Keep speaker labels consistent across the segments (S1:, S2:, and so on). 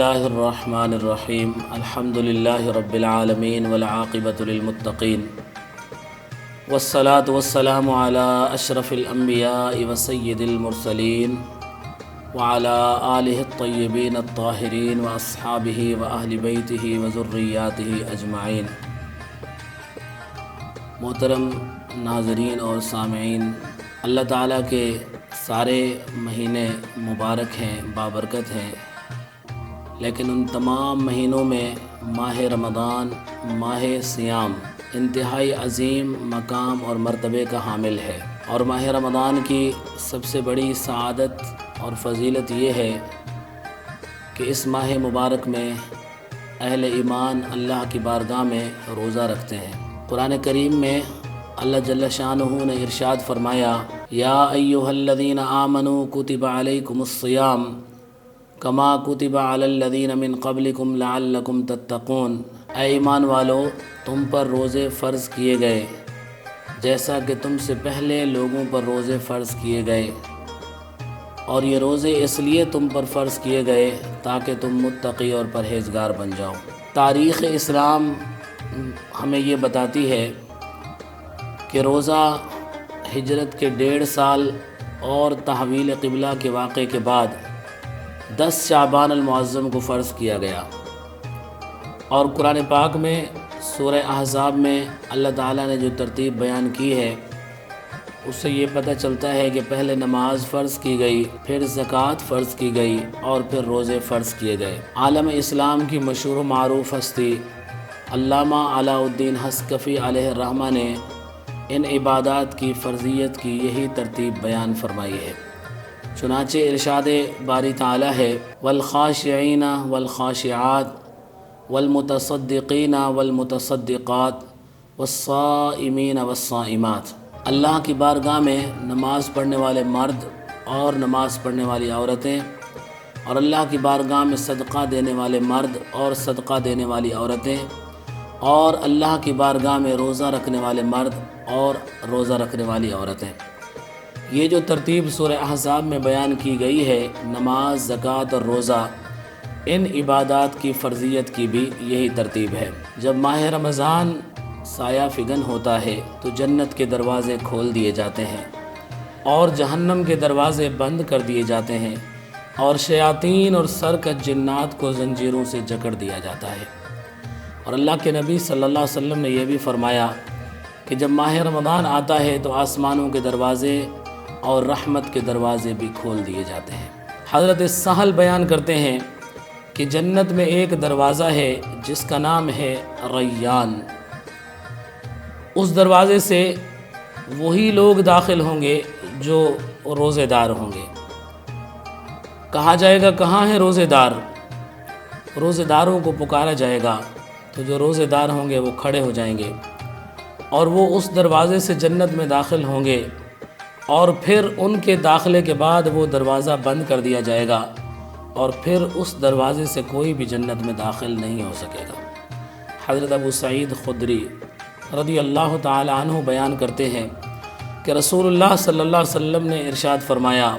S1: اللہ الرحمن الرحیم الحمد للہ رب العالمین والعاقبۃ للمتقین والصلاة والسلام علی اشرف الانبیاء وسید المرسلین وعلی آلہ الطیبین الطاہرین واصحابہ واہل بیتہ وذریاتہ اجمعین۔ محترم ناظرین اور سامعین، اللہ تعالیٰ کے سارے مہینے مبارک ہیں، بابرکت ہیں، لیکن ان تمام مہینوں میں ماہ رمضان، ماہ سیام انتہائی عظیم مقام اور مرتبے کا حامل ہے۔ اور ماہ رمضان کی سب سے بڑی سعادت اور فضیلت یہ ہے کہ اس ماہ مبارک میں اہل ایمان اللہ کی بارگاہ میں روزہ رکھتے ہیں۔ قرآن کریم میں اللہ جل شانہ نے ارشاد فرمایا، یا ایھا الذین آمنوا کتب علیکم الصیام کما کتب علی الذین من قبلکم لعلکم تتقون۔ اے ایمان والو، تم پر روزے فرض کیے گئے جیسا کہ تم سے پہلے لوگوں پر روزے فرض کیے گئے، اور یہ روزے اس لیے تم پر فرض کیے گئے تاکہ تم متقی اور پرہیزگار بن جاؤ۔ تاریخ اسلام ہمیں یہ بتاتی ہے کہ روزہ ہجرت کے 1.5 سال اور تحویل قبلہ کے واقعے کے بعد 10 شعبان المعظم کو فرض کیا گیا، اور قرآن پاک میں سورہ احزاب میں اللہ تعالیٰ نے جو ترتیب بیان کی ہے اس سے یہ پتہ چلتا ہے کہ پہلے نماز فرض کی گئی، پھر زکوٰۃ فرض کی گئی، اور پھر روزے فرض کیے گئے۔ عالم اسلام کی مشہور و معروف ہستی علامہ علاء الدین حصکفی علیہ الرحمہ نے ان عبادات کی فرضیت کی یہی ترتیب بیان فرمائی ہے۔ چنانچہ ارشاد باری تعالیٰ ہے، والخاشعین والخاشعات والمتصدقین والمتصدقات والصائمین والصائمات۔ اللہ کی بارگاہ میں نماز پڑھنے والے مرد اور نماز پڑھنے والی عورتیں، اور اللہ کی بارگاہ میں صدقہ دینے والے مرد اور صدقہ دینے والی عورتیں، اور اللہ کی بارگاہ میں روزہ رکھنے والے مرد اور روزہ رکھنے والی عورتیں۔ یہ جو ترتیب سورہ احزاب میں بیان کی گئی ہے، نماز، زکوٰۃ اور روزہ، ان عبادات کی فرضیت کی بھی یہی ترتیب ہے۔ جب ماہ رمضان سایہ فگن ہوتا ہے تو جنت کے دروازے کھول دیے جاتے ہیں اور جہنم کے دروازے بند کر دیے جاتے ہیں، اور شیاطین اور سرکش جنات کو زنجیروں سے جکڑ دیا جاتا ہے۔ اور اللہ کے نبی صلی اللہ علیہ وسلم نے یہ بھی فرمایا کہ جب ماہ رمضان آتا ہے تو آسمانوں کے دروازے اور رحمت کے دروازے بھی کھول دیے جاتے ہیں۔ حضرت سہل بیان کرتے ہیں کہ جنت میں ایک دروازہ ہے جس کا نام ہے ریان۔ اس دروازے سے وہی لوگ داخل ہوں گے جو روزے دار ہوں گے۔ کہا جائے گا، کہاں ہیں روزے دار؟ روزے داروں کو پکارا جائے گا تو جو روزے دار ہوں گے وہ کھڑے ہو جائیں گے، اور وہ اس دروازے سے جنت میں داخل ہوں گے، اور پھر ان کے داخلے کے بعد وہ دروازہ بند کر دیا جائے گا، اور پھر اس دروازے سے کوئی بھی جنت میں داخل نہیں ہو سکے گا۔ حضرت ابو سعید خدری رضی اللہ تعالی عنہ بیان کرتے ہیں کہ رسول اللہ صلی اللہ علیہ وسلم نے ارشاد فرمایا،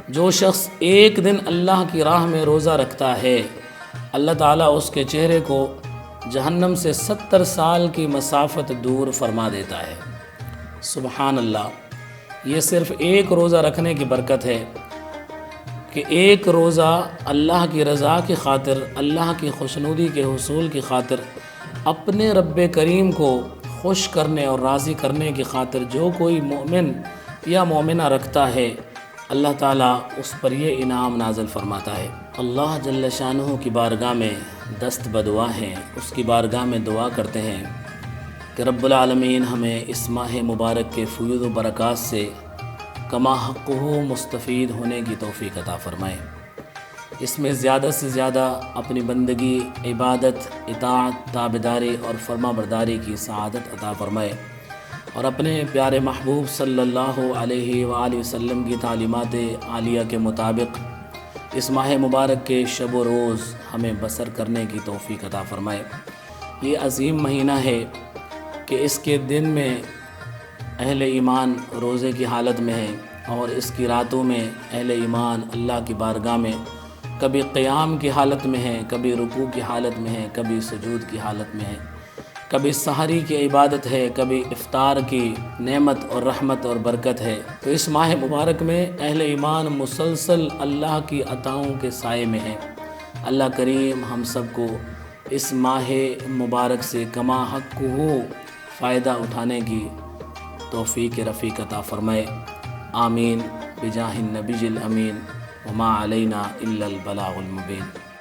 S1: جو شخص ایک دن اللہ کی راہ میں روزہ رکھتا ہے، اللہ تعالیٰ اس کے چہرے کو جہنم سے 70 سال کی مسافت دور فرما دیتا ہے۔ سبحان اللہ! یہ صرف ایک روزہ رکھنے کی برکت ہے کہ ایک روزہ اللہ کی رضا کی خاطر، اللہ کی خوشنودی کے حصول کی خاطر، اپنے رب کریم کو خوش کرنے اور راضی کرنے کی خاطر جو کوئی مومن یا مومنہ رکھتا ہے، اللہ تعالیٰ اس پر یہ انعام نازل فرماتا ہے۔ اللہ جل شانہ کی بارگاہ میں دست بدعا ہیں، اس کی بارگاہ میں دعا کرتے ہیں کہ رب العالمین ہمیں اس ماہ مبارک کے فیوض و برکات سے کما حقہ مستفید ہونے کی توفیق عطا فرمائے۔ اس میں زیادہ سے زیادہ اپنی بندگی، عبادت، اطاعت، تابعداری اور فرما برداری کی سعادت عطا فرمائے، اور اپنے پیارے محبوب صلی اللہ علیہ وآلہ وسلم کی تعلیمات عالیہ کے مطابق اس ماہ مبارک کے شب و روز ہمیں بسر کرنے کی توفیق عطا فرمائے۔ یہ عظیم مہینہ ہے کہ اس کے دن میں اہل ایمان روزے کی حالت میں ہیں، اور اس کی راتوں میں اہل ایمان اللہ کی بارگاہ میں کبھی قیام کی حالت میں ہیں، کبھی رکوع کی حالت میں ہیں، کبھی سجود کی حالت میں ہیں، کبھی سحری کی عبادت ہے، کبھی افطار کی نعمت اور رحمت اور برکت ہے۔ تو اس ماہ مبارک میں اہل ایمان مسلسل اللہ کی عطاؤں کے سائے میں ہیں۔ اللہ کریم ہم سب کو اس ماہ مبارک سے کما حق ہو فائدہ اٹھانے کی توفیق رفیق عطا فرمائے، آمین بجاہ النبی الامین وما علینا الا البلاغ المبین۔